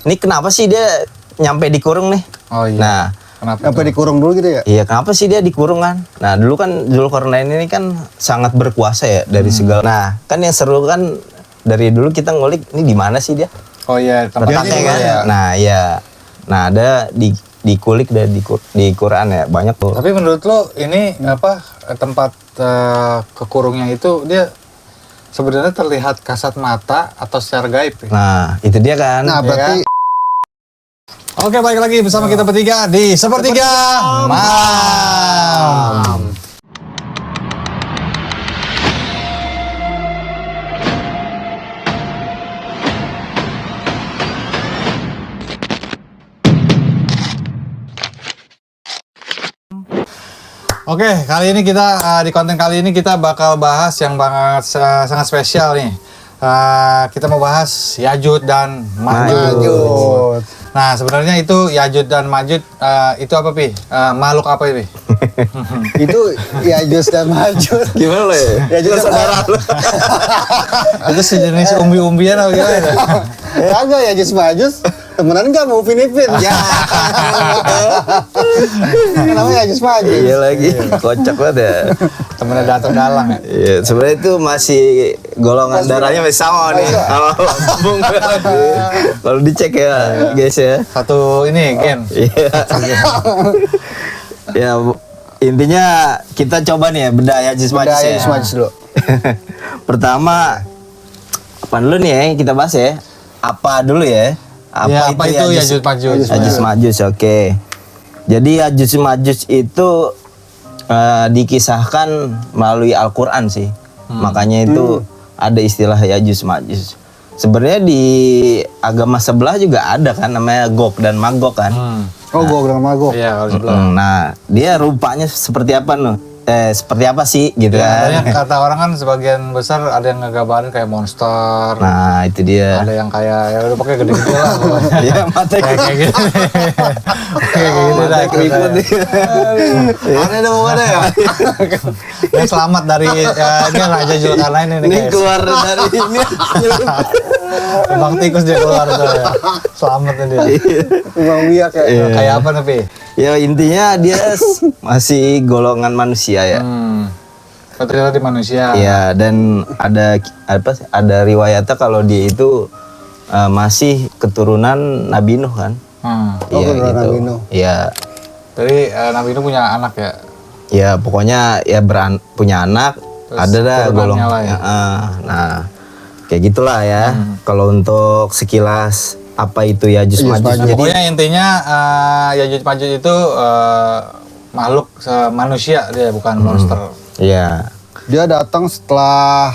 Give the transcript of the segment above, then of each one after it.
ini kenapa sih dia nyampe dikurung nih? Oh iya. Nah, Kenapa Apa dikurung dulu gitu ya? iya kenapa sih dia dikurung kan? Nah dulu kan Zulkarnain ini kan sangat berkuasa ya dari segala. Nah kan yang seru kan dari dulu kita ngulik ini di mana sih dia? Oh iya, Letaknya tempatnya kan? ya. Nah iya. Nah ada dikulik dan di Quran ya banyak tuh. Tapi menurut lo ini apa tempat kekurungnya itu dia sebenarnya terlihat kasat mata atau secara gaib? Ya? Nah itu dia kan. Nah, berarti Oke, balik lagi bersama kita bertiga di Sepertiga Malam. Oke, kali ini kita di konten kali ini kita bakal bahas yang sangat spesial nih. Kita mau bahas Yajud dan Majud. lanjut. Nah, sebenarnya itu Yajud dan Majud itu apa, Pi? Makhluk apa, Pi? Itu Yajud dan Majud. Gimana lo ya? Yajud dan Majud. Itu sejenis umbi-umbian atau gimana? Kagak Yajud Majud. Temenan nggak mau Filipin? Ya. Namanya Yajud Majud. Iya lagi, kocak banget ya. Temennya Datuk Dalang ya? Iya, sebenarnya itu masih golongan darahnya masih sama nih sama Bung. Kalau dicek ya, guys ya. Satu ini, Gen. Iya. Ya, intinya kita coba nih ya bedah Yajud Majud ya. Yajud Majud dulu. Pertama apa dulu nih ya kita bahas ya? Apa dulu ya? Apa itu Yajud Majud? Yajud Majud, oke. Jadi Yajud Majud itu dikisahkan melalui Al-Quran sih. Makanya itu ada istilah Yajud Majud. Sebenarnya di agama sebelah juga ada kan namanya Gog dan Magog kan. Oh, Gog dan Magog. Iya, kalau sebelah. Nah, dia rupanya seperti apa nuh? Seperti apa sih gitu Ya, kan? kata orang kan sebagian besar ada yang ngegambarin kayak monster. Nah, itu dia. Ada yang kayak ya udah pakai gede-gede lah pokoknya. Iya, mata Kayak gitu. Kayak gitu dah. keriput nih. Mana ada mau ada ya? Yang selamat dari ini Raja Zulkarnain ini Ini guys. keluar dari ini. Bang tikus dia keluar tuh ya. Selamat nih dia. Bang Biak ya. Iya. Kayak apa nih, Pi? Ya intinya dia masih golongan manusia ya. Ternyata di manusia. Iya, dan ada apa? Ada riwayatnya kalau dia itu masih keturunan Nabi Nuh kan? Oh, keturunan Nabi Nuh. Iya. Jadi Nabi Nuh punya anak ya. Ya pokoknya ya punya anak. Terus ada dah turunannya golongan. lah ya. Nah, kayak gitulah ya. Kalau untuk sekilas apa itu Yajud Majud? Jadi Pokoknya intinya Yajud Majud itu makhluk manusia dia bukan monster. iya. Dia datang setelah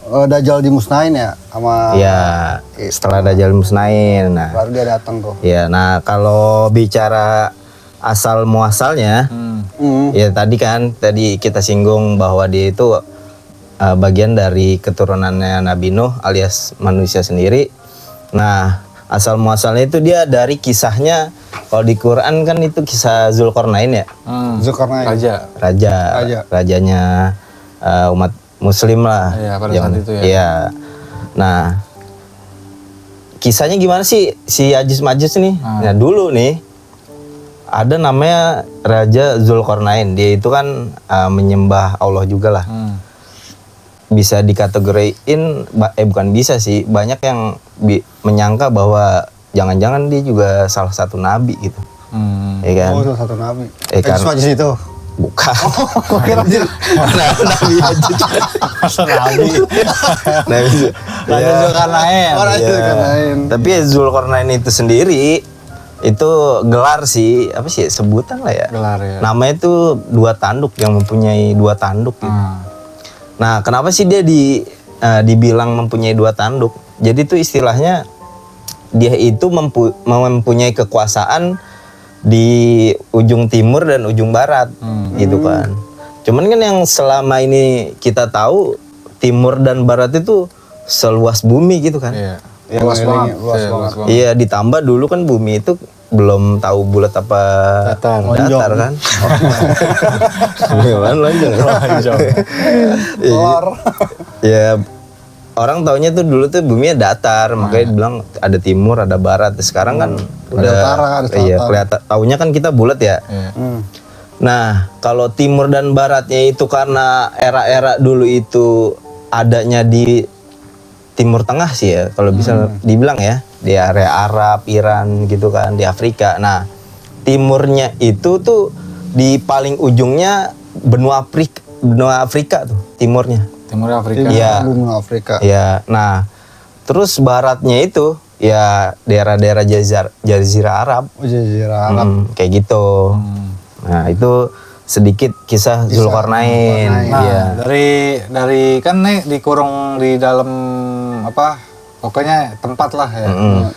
Dajjal dimusnahin ya sama Iya, setelah Dajjal musnahin. Nah, baru dia datang tuh. ya, nah kalau bicara asal muasalnya, ya tadi kita singgung bahwa dia itu bagian dari keturunannya Nabi Nuh alias manusia sendiri. Nah, asal muasalnya itu dia dari kisahnya, kalau di Quran kan itu kisah Zulkarnain ya, Zulkarnain. Raja. rajanya umat Muslim lah. Iya, pada saat itu ya. Iya. Nah, kisahnya gimana sih si Yajud Majud nih? Nah dulu nih ada namanya Raja Zulkarnain. Dia itu kan menyembah Allah juga lah. Bisa dikategoriin, bukan bisa sih. Banyak yang menyangka bahwa jangan-jangan dia juga salah satu nabi gitu. Ya kan? Oh, salah satu nabi. Kan? Yajud Majud itu. Bukan. Kok kira dia Nabi Yajud. Masa Nabi. Nabi Raja Zulkarnain. Oh, Raja Iya. Zulkarnain. Tapi ya Zulkarnain itu sendiri itu gelar sih, apa sih sebutan lah ya. Gelar ya. Namanya itu dua tanduk, yang mempunyai dua tanduk gitu. Nah, kenapa sih dia dibilang mempunyai dua tanduk? Jadi itu istilahnya dia itu mempunyai kekuasaan di ujung timur dan ujung barat gitu kan. Cuman kan yang selama ini kita tahu timur dan barat itu seluas bumi gitu kan. Iya. Iya, Luas banget. luas Iya, banget. Iya, ditambah dulu kan bumi itu belum tahu bulat apa datar kan. Gimana lonjong? Keluar. Ya orang taunya tuh dulu tuh buminya datar, makanya dibilang ada timur, ada barat. Sekarang kan udah utara, ada iya, selatan. kelihatan. Taunya kan kita bulat ya. Iya. Nah, kalau timur dan baratnya itu karena era-era dulu itu adanya di Timur Tengah sih ya, kalau bisa dibilang ya, di area Arab, Iran gitu kan, di Afrika. Nah, timurnya itu tuh di paling ujungnya benua Afrika tuh, timurnya. Timur Afrika. Iya. Benua Afrika. Ya, nah, terus baratnya itu ya daerah-daerah Jazirah Arab. Oh, Jazirah Arab. Kayak gitu. Nah, itu sedikit kisah Zulkarnain. Nah, Iya. dari kan nih dikurung di dalam apa? Pokoknya tempat lah ya.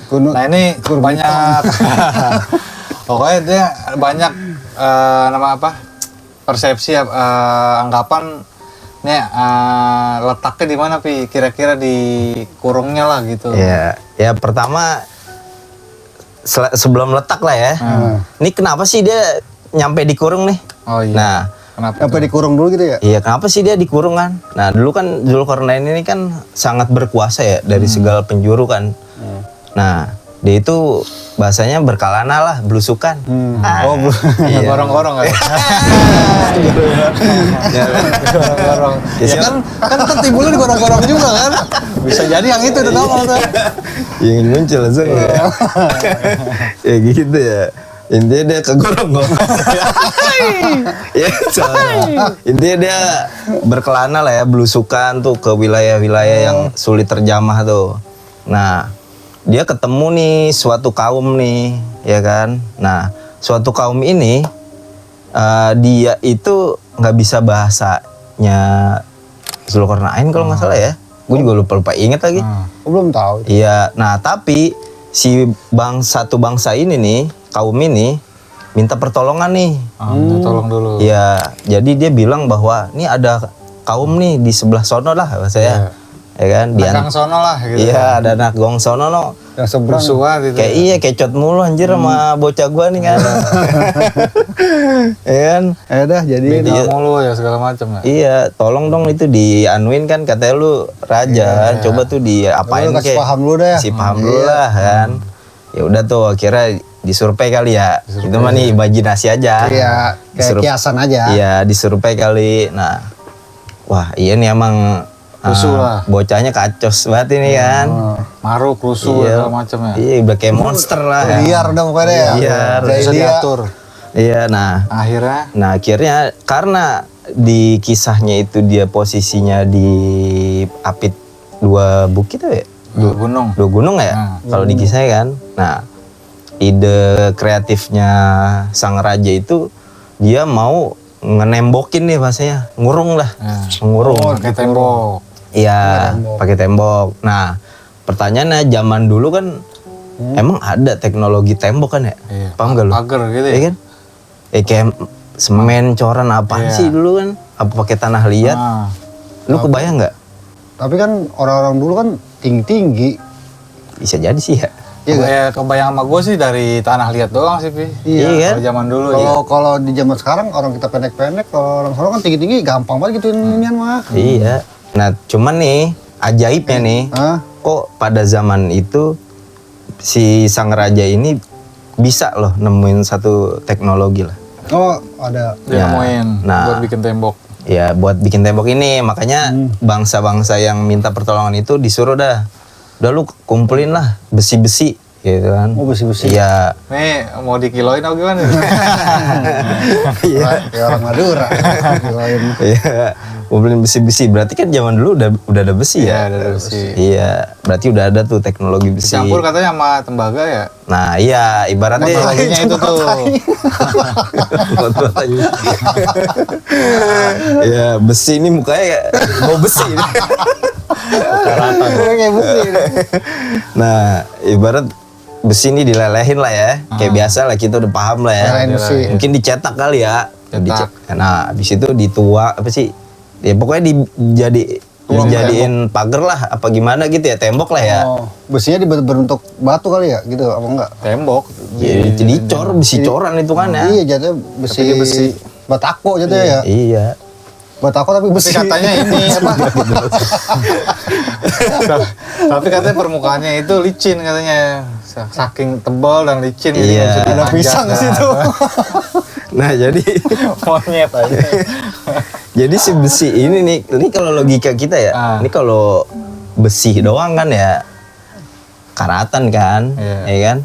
Gunung- Nah, ini banyak pokoknya dia banyak nama apa? Persepsi anggapan nih letaknya di mana Pi? Kira-kira di kurungnya lah gitu. Ya, ya pertama sebelum letak lah ya. Ini kenapa sih dia nyampe dikurung nih? Oh iya. Nah, Kenapa? Sampai dikurung dulu gitu ya? iya kenapa sih dia dikurung kan? Nah, dulu kan Zulkarnain ini kan sangat berkuasa ya dari segala penjuru kan. Nah, dia itu bahasanya berkalana lah, belusukan. Oh, Iya. Gorong-gorong kan? Gorong-gorong. Ya kan timbulnya di gorong-gorong juga kan? Bisa jadi yang itu tuh nongol tuh. Yang muncul langsung ya. Ya gitu ya. Intinya dia kegorong-gorong. Ya, salah. Intinya dia berkelana lah ya, belusukan tuh ke wilayah-wilayah yang sulit terjamah tuh. Nah, dia ketemu nih suatu kaum nih, ya kan. Nah, suatu kaum ini dia itu nggak bisa bahasanya Zulkarnain kalau nggak salah ya. Gue juga lupa inget lagi. Oh, belum tahu. Iya, nah tapi si satu bangsa ini nih, kaum ini minta pertolongan nih. Tolong dulu. Iya, jadi dia bilang bahwa ini ada kaum nih di sebelah sono lah saya. Ya kan? Dagang sono lah gitu. Iya, ada anak gong sono no. Yang seberang. Bersuah gitu. Kayak iya kecot mulu anjir sama bocah gua nih kan. Iya kan? Dah jadi Beda mulu ya segala macam ya. Iya, tolong dong itu dianuin kan katanya lu raja, coba tuh diapain Lu kasih kek. paham dulu dah. Kasih paham dulu lah kan. Ya udah tuh akhirnya disurvei kali ya. Itu mah nih imajinasi aja. Iya, kayak Disuruh- kiasan aja. Iya, disurvei kali. Nah, wah iya nih emang Rusuh lah. bocahnya kacos banget ini kan. Maruk, rusuh Iya. segala macam ya. Iya, udah kayak monster lah. ya. Liar dong pokoknya ya. Iya, Kayak Bisa dia. diatur. Iya, nah akhirnya karena di kisahnya itu dia posisinya di apit dua bukit ya? Dua gunung. Dua gunung ya? Kalau di kisahnya kan. Nah, ide kreatifnya sang raja itu dia mau ngenembokin nih bahasanya, ngurung lah, ngurung. Pakai tembok. Iya, pakai tembok. Nah, pertanyaannya zaman dulu kan emang ada teknologi tembok kan ya? Iya. Paham gak lu? Pagar gitu ya. Iya kan? Kayak semen, coran apaan sih dulu kan? Apa pakai tanah liat? Nah, Lu kebayang nggak? Tapi kan orang-orang dulu kan tinggi-tinggi. Bisa jadi sih ya. kebayang sama gue sih dari tanah liat doang sih, Pi. Iya kan? Kalau zaman dulu Kalau kalau di zaman sekarang orang kita pendek-pendek, kalau orang sana kan tinggi-tinggi gampang banget gitu inian mah. Iya. Nah, cuman nih ajaibnya nih, Hah? kok pada zaman itu si sang raja ini bisa loh nemuin satu teknologi lah. Oh, ada. dia nemuin nah. buat bikin tembok. Ya buat bikin tembok ini, makanya bangsa-bangsa yang minta pertolongan itu disuruh dah, udah lu kumpulin lah besi-besi gitu kan. Oh, besi-besi. Iya. Nih mau dikiloin atau gimana? Kayak orang Madura. Kiloin. Iya, kumpulin besi-besi. Berarti kan zaman dulu udah ada besi ya. Iya, ada besi. Iya, berarti udah ada tuh teknologi besi. Campur katanya sama tembaga ya. Nah, iya, ibaratnya Teknologinya itu tuh. Buat-buatannya. Ya, besi ini mukanya mau besi. Kayak besi. Nah, ibarat besi ini dilelehin lah ya. Kayak biasa lah, kita udah paham lah ya. Lelehin besi. Mungkin dicetak kali ya. Cetak. Nah, habis itu dituak apa sih? Ya pokoknya dijadiin pagar lah apa gimana gitu ya, tembok lah ya. Oh, besinya berbentuk batu kali ya gitu apa enggak? Tembok. Ya, dicor, besi coran itu kan ya. Iya, jatuhnya besi, Tapi dia besi. batako jatuhnya ya. Iya. Buat aku tapi Tapi besi. katanya ini apa? Tapi katanya permukaannya itu licin katanya. Saking tebal dan licin jadi Iya. nggak bisa Ada dipanjat. pisang ke situ. Nah jadi Monyet aja. jadi si besi ini kalau logika kita ya, ini kalau besi doang kan ya karatan kan, Iya. ya kan?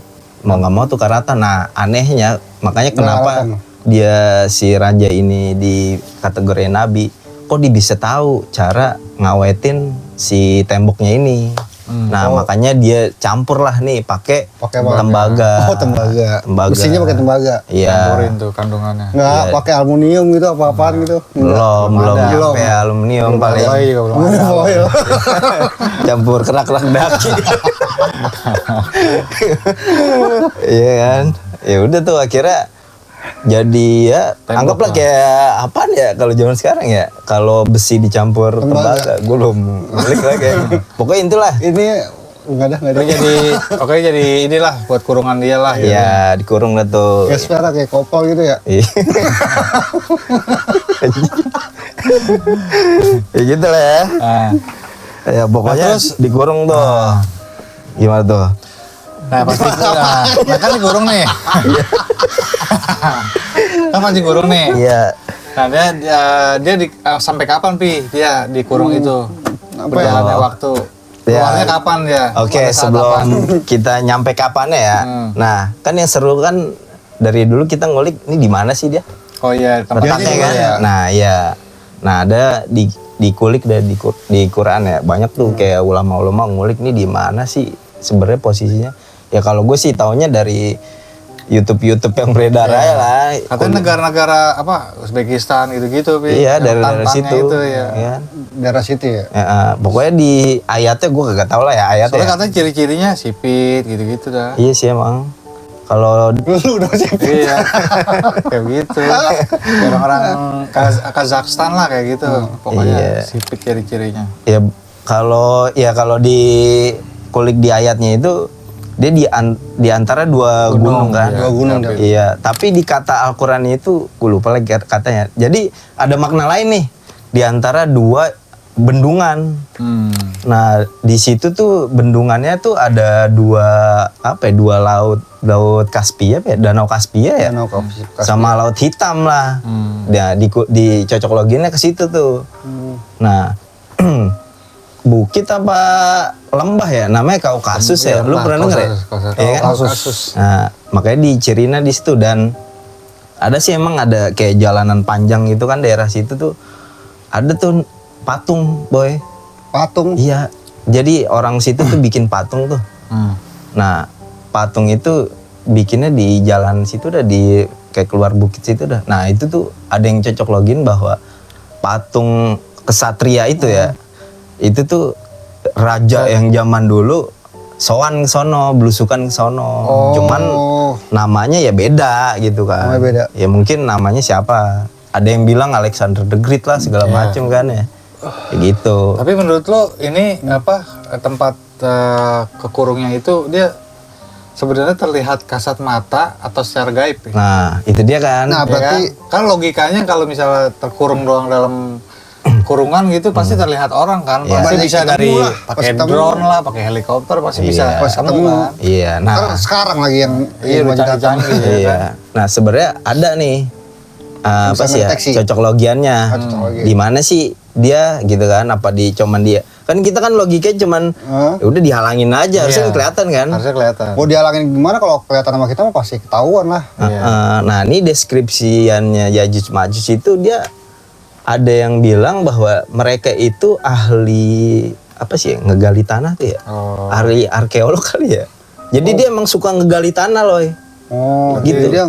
Mau nggak mau tuh karatan. Nah anehnya makanya kenapa Karatan. dia si raja ini di kategori nabi, kok dia bisa tahu cara ngawetin si temboknya ini. Nah makanya dia campur lah nih pakai Pakai apa? tembaga. Oh, tembaga. Tembaga. Besinya pakai tembaga. Iya. Campurin tuh kandungannya. Nggak pakai aluminium gitu apa-apaan gitu. Belum ada. sampai aluminium paling Foil juga belum ada. Foil. campur kerak-kerak daki. Iya kan? Ya udah tuh akhirnya jadi ya Tembok anggaplah lah. kayak apaan ya kalau zaman sekarang ya, kalau besi dicampur tembaga, gue belum balik lagi. Pokoknya intilah. Ini nggak ada. Oke jadi inilah buat kurungan dia lah. gitu. Ya dikurung dah tuh. Ya sekarang kayak kopel gitu ya. Iya. Ya gitu lah ya. Nah, Ya pokoknya Nah, terus- dikurung tuh. Gimana tuh? nah pasti nah kan dikurung nih. Kan pasti kurung nih. Iya. Nah dia sampai kapan Pi dia dikurung itu? Apa Berjalannya ya? waktu. Ya. Keluarnya kapan dia? Oke, Pada saat sebelum kapan? kita nyampe kapannya ya. Nah, kan yang seru kan dari dulu kita ngulik ini di mana sih dia? Oh iya, tempatnya Letaknya juga kan? ya. Nah, iya. Nah, ada di kulik dan di Quran ya. Banyak tuh kayak ulama-ulama ngulik nih di mana sih sebenarnya posisinya. Ya kalau gue sih taunya dari YouTube yang beredar aja lah. Katanya negara-negara apa Uzbekistan gitu-gitu Pi. Iya, Yang dari tantangnya situ. itu ya. Ya. Daerah situ ya. Pokoknya di ayatnya gue kagak tahu lah ya ayatnya. Soalnya Ya. katanya ciri-cirinya sipit gitu-gitu dah. Iya sih emang. Kalau Lu udah sih. Iya, kayak gitu. Kayak orang-orang Kazakhstan lah kayak gitu. Pokoknya Iya. sipit ciri-cirinya. ya kalau di kulik di ayatnya itu dia di antara dua gunung kan. Dua gunung dia. Iya, tapi di kata Al-Qur'an itu gue lupa lagi katanya. Jadi ada makna lain nih di antara dua bendungan. Nah, di situ tuh bendungannya tuh ada dua laut Kaspia apa ya? Danau Kaspia ya. Danau Kaspia. Sama laut hitam lah. Nah, di cocok loginnya ke situ tuh. Nah, bukit apa lembah ya? Namanya Kaukasus ya. Lu pernah denger ya? Iya kan? Kaukasus. Nah, makanya di Cirina di situ dan ada sih emang ada kayak jalanan panjang gitu kan daerah situ tuh. Ada tuh patung, boy. Patung. Iya. Jadi orang situ tuh bikin patung tuh. Nah, patung itu bikinnya di jalan situ dah, di kayak keluar bukit situ dah. Nah, itu tuh ada yang cocok login bahwa patung kesatria itu ya. Itu tuh raja yang zaman dulu sowan ke sono, belusukan ke sono. Cuman namanya ya beda gitu kan. Namanya beda. Ya mungkin namanya siapa? Ada yang bilang Alexander the Great lah segala macem kan ya. Kayak gitu. Tapi menurut lo ini apa tempat kekurungnya itu dia sebenarnya terlihat kasat mata atau secara gaib? Ya? Nah, itu dia kan. Nah, Ya berarti kan logikanya kalau misalnya terkurung doang dalam kurungan gitu pasti terlihat orang kan. Iya. Pasti Banyak bisa ketemu dari lah, pakai pasti ketemu. drone lah, pakai helikopter pasti bisa Pasti ketemu ketemu. kan. Iya, nah. sekarang lagi yang Iya, udah maju datang. canggih-canggih ya kan. Iya. Nah, sebenarnya ada nih apa sih ya ngedeteksi. cocok logiannya. cocok logian. Di mana sih dia gitu kan? Apa di cuman dia? Kan kita kan logikanya cuman ya udah dihalangin aja, harusnya Iya. kelihatan kan? Harusnya kelihatan. Mau dihalangin gimana kalau kelihatan sama kita mah pasti ketahuan lah. Nah, ini deskripsiannya Yajuj Majuj itu dia ada yang bilang bahwa mereka itu ahli apa sih ya, ngegali tanah tuh ya. Oh. Ahli arkeolog kali ya. Jadi dia emang suka ngegali tanah loh. Oh, Gitu. jadi dia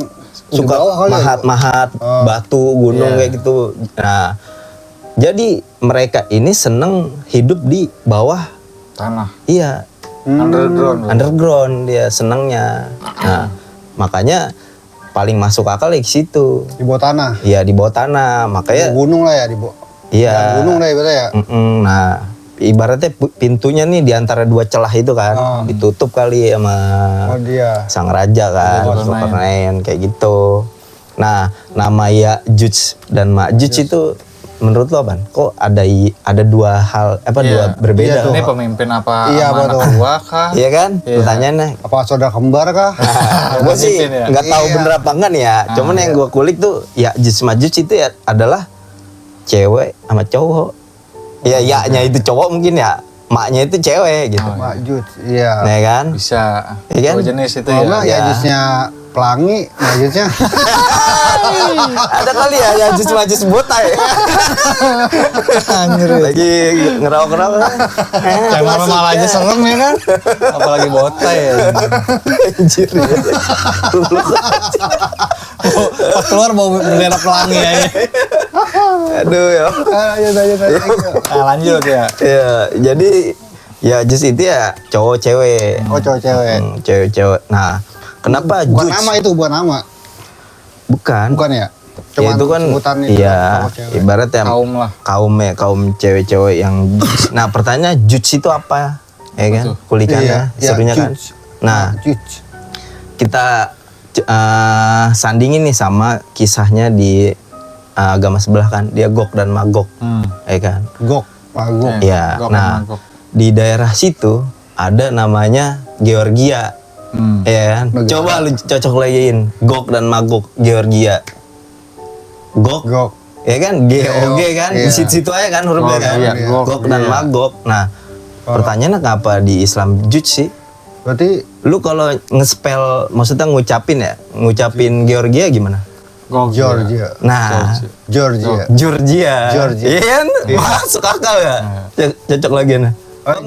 di Suka bawah kali ya? mahat-mahat batu gunung Iya. kayak gitu. Nah, jadi mereka ini seneng hidup di bawah. Tanah. Iya, Underground. underground dia senengnya. Nah, makanya paling masuk akal ya ke situ. Di bawah tanah. Iya, di bawah tanah. Makanya Gunung lah ya di bawah. iya. Gunung lah ibaratnya ya. Nah, ibaratnya pintunya nih di antara dua celah itu kan, ditutup kali sama Oh dia. sang raja kan, Zulkarnain kayak gitu. Nah, nama Yajuj dan Majuj itu menurut lo Ban, kok ada dua hal dua berbeda? Iya tuh. Ini pemimpin apa Iya, sama anak betul. gua kah? Iya kan? Iya. Pertanyaannya. Apa saudara kembar kah? Gue sih Pemimpin ya? nggak tahu Iya. bener apa enggak nih ya. Cuman yang gue kulik tuh ya Juts Majuts itu ya adalah cewek sama cowok. Ya ya-nya itu cowok mungkin ya, maknya itu cewek gitu. Mak Jut, iya. Nah kan? Bisa. Iya kan? Dua jenis itu Kalau ya. enggak ya Ya. jusnya pelangi, ya jusnya Ada kali ya Juts Majuts botai. Anjir. Lagi ngerawak-ngerawak. Cemar malah aja serem ya kan? Apalagi botai ya. Anjir. Ya. Pas keluar bau bendera pelangi ya. Aduh ya. ayo. Nah, lanjut ya. Ya, jadi ya Juts itu ya cowok cewek. Oh, cowok cewek. Cewek-cewek. Nah, kenapa Bukan Juts? nama itu, bukan nama. Bukan. Bukan ya? Ya itu kan sebutan itu, iya cowok cewek. ibaratnya Kaum lah. kaum cewek-cewek yang nah pertanyaannya Juts itu apa? Ya kan? tuh? Kulikannya Iya, serunya kan. Juts. Nah, Jut. kita sandingin nih sama kisahnya di agama sebelah kan, dia Gog dan Magog. Ya kan? Gok, Magok. Ya. Gog Nah, sama Magog. di daerah situ ada namanya Georgia. Ya kan? Negara. Coba lu cocok lagiin Gog dan Magog Georgia. Gog, Gok. ya kan GOG kan di Iya. situ aja kan hurufnya Gog, kan. iya, Gog, Gog dan iya. Magog. Nah, pertanyaannya kenapa di Islam Juts sih? Berarti Lu kalau ngespel maksudnya ngucapin Georgia gimana? Gog. Georgia. Nah, Georgia. Georgia. Georgia. Iya kan? Masuk akal ya? Cocok lagi nah.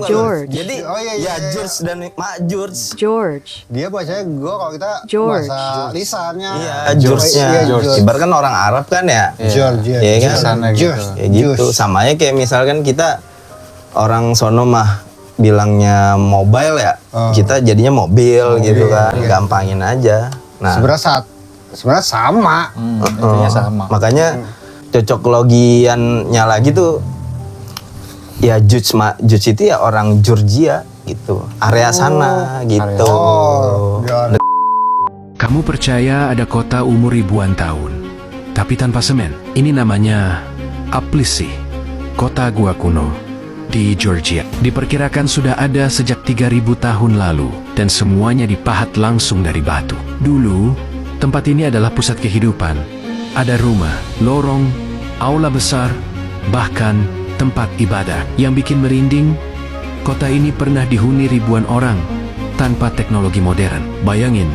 George. Jadi Oh, iya, iya, ya iya. George dan Mak George. George. Dia bacanya gua, kalau kita George. bahasa lisannya. Iya, George-nya. Iya, George. Ibarat kan orang Arab kan ya. Georgia. Iya kan? Sana gitu. George. Ya gitu. Samanya kayak misalkan kita orang sono mah bilangnya mobile ya. Kita jadinya mobil gitu kan. Gampangin aja. Nah, Sebenarnya sama. Intinya sama. makanya cocok logiannya lagi tuh ya Juts itu ya orang Georgia gitu. Area sana gitu. Oh, Georgia. Kamu percaya ada kota umur ribuan tahun, tapi tanpa semen? Ini namanya Tbilisi, kota gua kuno di Georgia. Diperkirakan sudah ada sejak 3000 tahun lalu, dan semuanya dipahat langsung dari batu. Dulu, tempat ini adalah pusat kehidupan. Ada rumah, lorong, aula besar, bahkan tempat ibadah. Yang bikin merinding, kota ini pernah dihuni ribuan orang tanpa teknologi modern. Bayangin,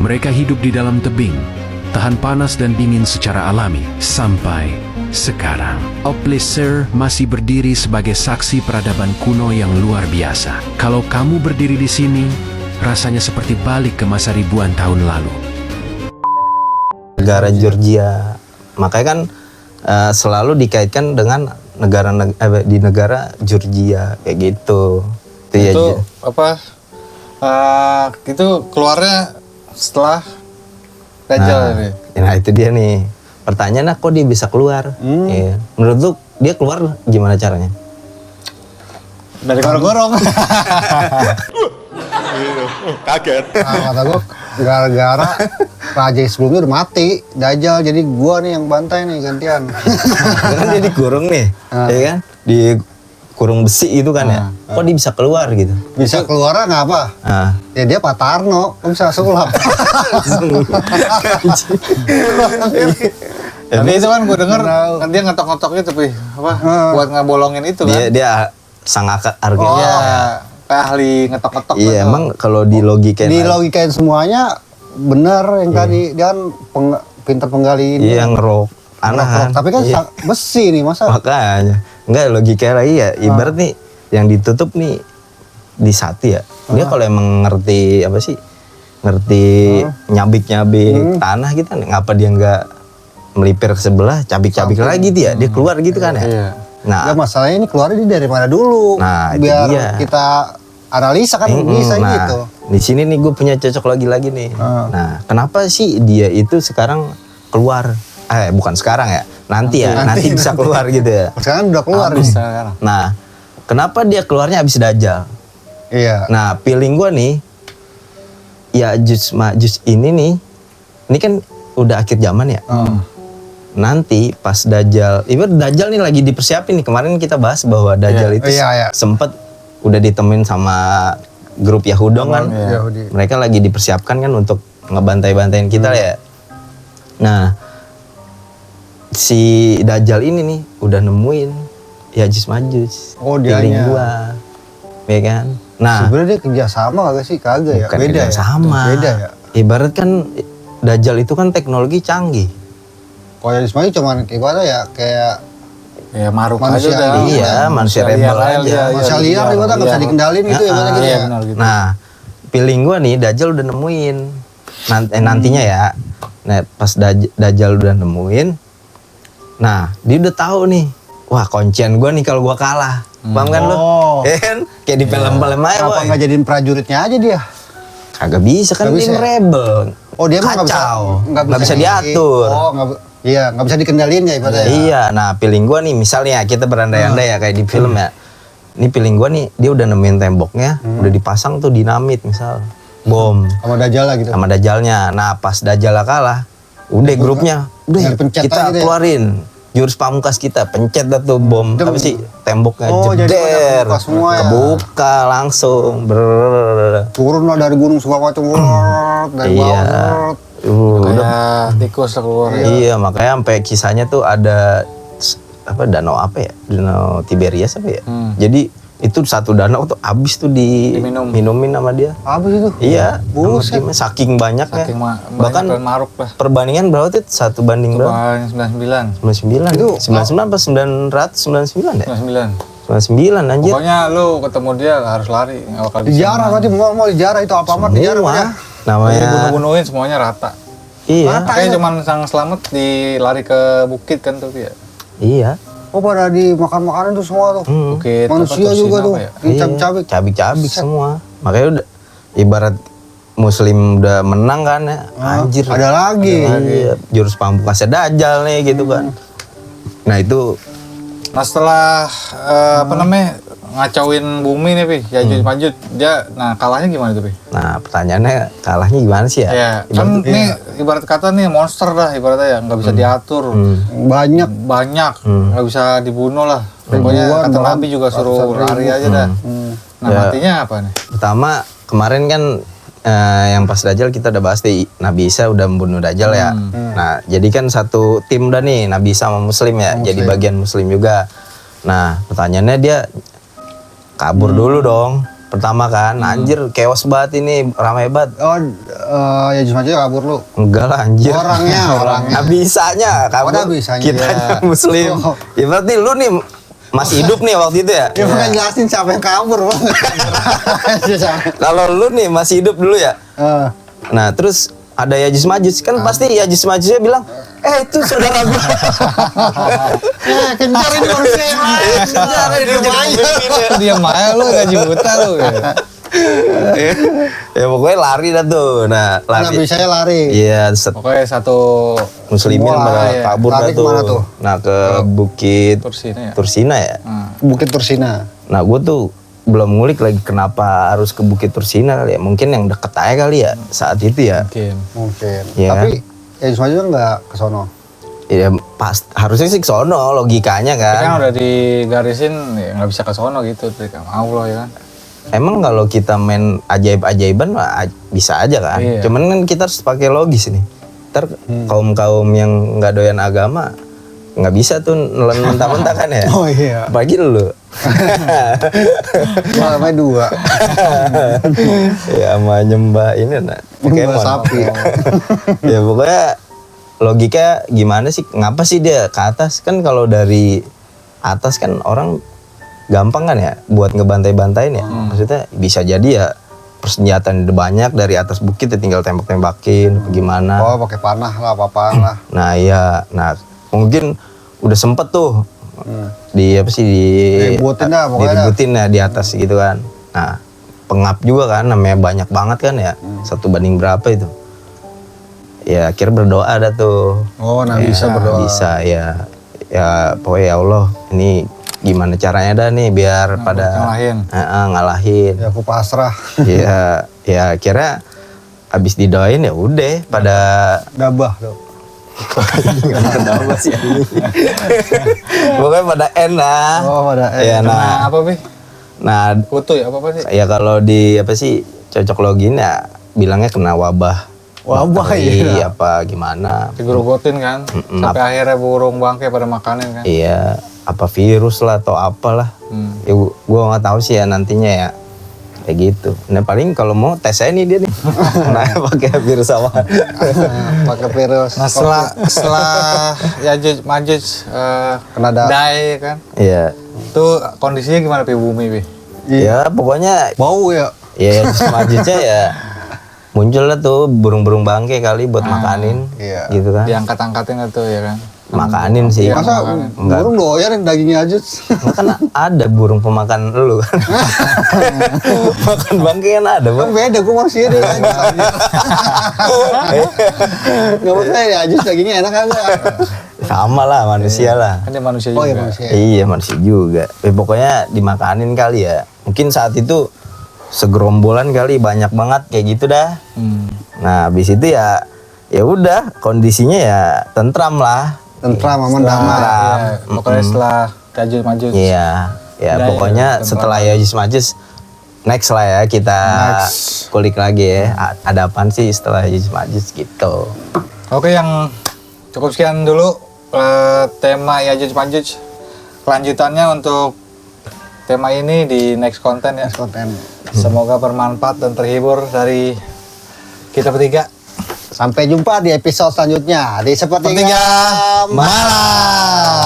mereka hidup di dalam tebing, tahan panas dan dingin secara alami. Sampai sekarang, Tbilisi masih berdiri sebagai saksi peradaban kuno yang luar biasa. Kalau kamu berdiri di sini, rasanya seperti balik ke masa ribuan tahun lalu. Negara Georgia. Makanya kan selalu dikaitkan dengan di negara Georgia kayak gitu. Ya, Itu apa? Itu keluarnya setelah Dajjal ini. Nah itu dia nih. Pertanyaannya kok dia bisa keluar? Iya. Menurut lu dia keluar gimana caranya? Dari gorong-gorong. Nah, kata gua gara-gara raja sebelumnya udah mati, Dajjal, jadi gua nih yang bantai nih gantian. Kan dia dikurung nih, ya kan? Di kurung besi itu kan ya. Kok dia bisa keluar gitu? Bisa keluar nggak apa? Ah. Ya dia Pak Tarno, kok bisa sulap. Tapi itu kan gue denger kan dia ngetok-ngetok itu apa buat ngebolongin itu kan. Dia sang arkeolog. Iya, kayak ahli ngetok-ngetok. Iya, gitu. emang kalau di logikain Di logikain semuanya bener yang tadi, dia kan pinter penggali ini. iya ngerok aneh kan. Tapi kan Iya. besi nih, masa Makanya enggak logika lagi ya. Ibarat nih yang ditutup nih di sati ya. Dia kalau emang ngerti apa sih? Ngerti nyabik-nyabik tanah gitu kan. Ngapa dia enggak melipir ke sebelah, cabik-cabik lagi dia. Dia keluar gitu kan ya. Iya. Nah, ya masalahnya ini keluarnya ini dari mana dulu? Nah, itu biar dia. kita analisa kan bisa nah, gitu. di sini nih gue punya cocok lagi nih. Nah, kenapa sih dia itu sekarang keluar? Bukan sekarang ya. Nanti ya, nanti bisa keluar gitu ya. Sekarang udah keluar nih. Bisa sekarang. Nah, kenapa dia keluarnya habis Dajjal? Iya. Nah, feeling gue nih, ya Juts ini nih, ini kan udah akhir zaman ya. nanti pas Dajjal, ibarat Dajjal nih lagi dipersiapin nih. Kemarin kita bahas bahwa Dajjal itu Iya. sempet udah ditemuin sama grup Yahudong kan. Yahudi. Mereka lagi dipersiapkan kan untuk ngebantai-bantain kita ya. Nah, si Dajjal ini nih udah nemuin Yajuj Majuj. Oh, Feeling dianya. gua. Ya kan? Nah, Sebenarnya dia kerjasama kagak sih? Kagak ya? bukan Beda ya? sama. Beda ya? Ibarat kan Dajjal itu kan teknologi canggih. Kalau yang Ismail cuman gimana ya? Kayak Ya maruk Manusia, aja udah. iya, manusia rebel aja. manusia liar nih, nggak bisa dikendalin gitu ya? Ibaratnya gitu Iya ya? benar gitu. Nah, feeling gua nih Dajjal udah nemuin. Nantinya ya. Nah, pas Dajjal udah nemuin. Nah, dia udah tahu nih. Wah, kuncian gua nih kalau gua kalah. Paham kan lu? Oh. Ya kan? Kayak di film-film aja, Kenapa boy. nggak jadiin prajuritnya aja dia? Kagak bisa kan Nggak tim bisa ya? rebel. Oh dia mah Kacau. nggak Nggak bisa diatur. Oh iya nggak bisa dikendalin ya ibaratnya. Ya? Iya, nah feeling gua nih misalnya kita berandai-andai ya kayak di film ya. Ini feeling gua nih dia udah nemuin temboknya, udah dipasang tuh dinamit misal. Bom Sama Dajjal lah gitu. sama Dajjalnya. Nah, pas Dajjal kalah, udah grupnya, udah tinggal pencet kita aja deh. keluarin jurus pamungkas kita, pencet dah tuh bom Itu- apa sih temboknya Oh, jadi pada jeder, kebuka semua ya? kebuka langsung. Turun lah dari gunung segala macam. Dari Iya. bawah. Udah Kayak tikus lah keluar. Iya, makanya sampai kisahnya tuh ada apa danau apa ya? Danau Tiberias apa ya? Jadi itu satu danau tuh habis tuh minumin sama dia. Apa sih itu? Iya, Buset. sama saking banyaknya. Saking Bahkan banyak dan maruk lah. perbandingan berapa tuh? 1 banding berapa? Coba 99. 99. Itu 99 apa 999 ya? 99. 99 anjir. Pokoknya lu ketemu dia harus lari. Nggak bakal bisa Dijarah menang. berarti mau dijarah itu apa amat dijarah Semua ya? Jadi namanya. bunuh-bunuhin semuanya rata. Iya. Makanya cuman sang selamat dilari ke bukit kan tuh ya. Iya. Oh pada dimakan makanan tuh semua tuh. Bukit Manusia apa, juga Tursina tuh. apa ya? Dicabik-cabik. Cabik-cabik semua. Makanya udah ibarat Muslim udah menang kan ya. Anjir. Ada lagi. Iya, jurus pamungkasnya Dajjal nih gitu kan. Nah, itu Nah setelah apa namanya ngacauin bumi nih Pi, Yajuj Majuj, dia nah kalahnya gimana tuh Pi? nah pertanyaannya kalahnya gimana sih ya? Ya kan nih ibarat kata nih monster dah ibaratnya ya nggak bisa diatur, Banyak. banyak nggak bisa dibunuh lah. Pokoknya Ribuan, kata bahkan Nabi juga suruh ratusan lari ribu. aja dah. Nah Ya. matinya apa nih? Pertama kemarin kan yang pas Dajjal kita udah bahas di Nabi Isa udah membunuh Dajjal ya. Nah, jadi kan satu tim udah nih Nabi Isa sama Muslim ya, jadi bagian Muslim juga. Nah, pertanyaannya dia kabur dulu dong. Pertama kan, anjir chaos banget ini, ramai banget. Oh ya cuma aja kabur lu. Enggak lah anjir. Orangnya. Nabi Isanya kabur. Oh, Nabi Isanya. Kitanya Muslim. Oh. Ya berarti lu nih masih hidup nih waktu itu ya? Ya bukan jelasin siapa yang kabur bang. Kalau lu nih masih hidup dulu ya? Eh, Nah, terus ada Yajuj Majuj kan pasti Yajuj Majujnya bilang, itu saudara gua. kejar ini manusia yang lain. Kejar ini Dia maya lu gaji buta lu. Ya. Ya pokoknya lari dah tuh. Nah, Nabi lari. saya lari. Iya, Pokoknya satu Muslimin Semua pada ya. kabur dah Lari tuh. kemana tuh? Nah, ke Bukit Tursina ya. Tursina ya. Bukit Tursina. Nah, gue tuh belum ngulik lagi kenapa harus ke Bukit Tursina kali ya. Mungkin yang deket aja kali ya saat itu ya. Mungkin. Iya Tapi ya cuma aja nggak ke sono. Ya pas harusnya sih ke sono logikanya Tapi kan kan. udah digarisin ya nggak bisa ke sono gitu, tapi nggak mau loh ya kan. Emang kalau kita main ajaib-ajaiban mah bisa aja kan. Iya. Cuman kan kita harus pakai logis nih. Ntar kaum-kaum yang nggak doyan agama nggak bisa tuh nelen mentah-mentah kan ya. Oh iya. Apalagi lu. Malamnya dua. Ya sama nyembah ini nah. Nyembah sapi. Ya pokoknya logika gimana sih? Ngapa sih dia ke atas? Kan kalau dari atas kan orang gampang kan ya buat ngebantai-bantain ya. Maksudnya bisa jadi ya persenjataan udah banyak dari atas bukit ya tinggal tembak-tembakin gimana. Oh pakai panah lah, apa-apaan lah. Nah iya, nah mungkin udah sempet tuh di apa sih Direbutin dah, pokoknya diributin ya di atas gitu kan. Nah pengap juga kan namanya banyak banget kan ya 1 banding berapa itu. Ya akhirnya berdoa dah tuh. Oh nah bisa berdoa. Bisa ya, ya pokoknya ya Allah ini gimana caranya dah nih biar pada ngalahin. ngalahin. Ya aku pasrah. Ya, ya akhirnya habis didoain ya udah pada Dabah tuh. Kenapa sih ini? Pokoknya pada N lah. Oh, pada N. Ya, Nah, nah, apa Pi? nah, Kutu ya apa sih? ya kalau di apa sih cocok login ya bilangnya kena wabah. Wabah, bakteri, iya. Apa gimana? Digerogotin kan, sampai akhirnya burung bangkai pada makanin kan. Iya, apa virus lah atau apalah. Ya gua nggak tahu sih ya nantinya ya. Kayak gitu. Nah paling kalau mau tes aja nih dia nih. Nah pakai virus apa? Pakai virus. Nah setelah Yajuj Majuj Kena die kan, Iya. itu kondisinya gimana Pi bumi Pi? Ya pokoknya Bau ya. ya selanjutnya ya muncul lah tuh burung-burung bangke kali buat makanin. Iya. Gitu kan. Diangkat-angkatin itu ya kan. Makanin sih. Iya, Masa Enggak. burung doyan dagingnya aja. Kan ada burung pemakan lu kan. Makan bangke kan ada, Kan Bang. beda, gue masih ada. Gak masalah ya, Ajus dagingnya enak kagak? Sama lah manusia lah. Kan dia manusia Oh juga. iya manusia. Iya manusia juga. Pokoknya dimakanin kali ya. Mungkin saat itu segerombolan kali banyak banget kayak gitu dah. Nah habis itu ya udah kondisinya ya tentram lah. Tentram, aman, damai. Iya, pokoknya setelah Yajuj Majuj. Iya. Ya Udah, pokoknya ya, setelah Yajuj Majuj next lah ya kita kulik lagi ya. Ada apaan sih setelah Yajuj Majuj gitu. Oke, yang cukup sekian dulu tema Yajuj Majuj. Kelanjutannya untuk tema ini di next konten ya. Konten. Semoga bermanfaat dan terhibur dari kita bertiga. Sampai jumpa di episode selanjutnya di Sepertiga Sepertiga Malam.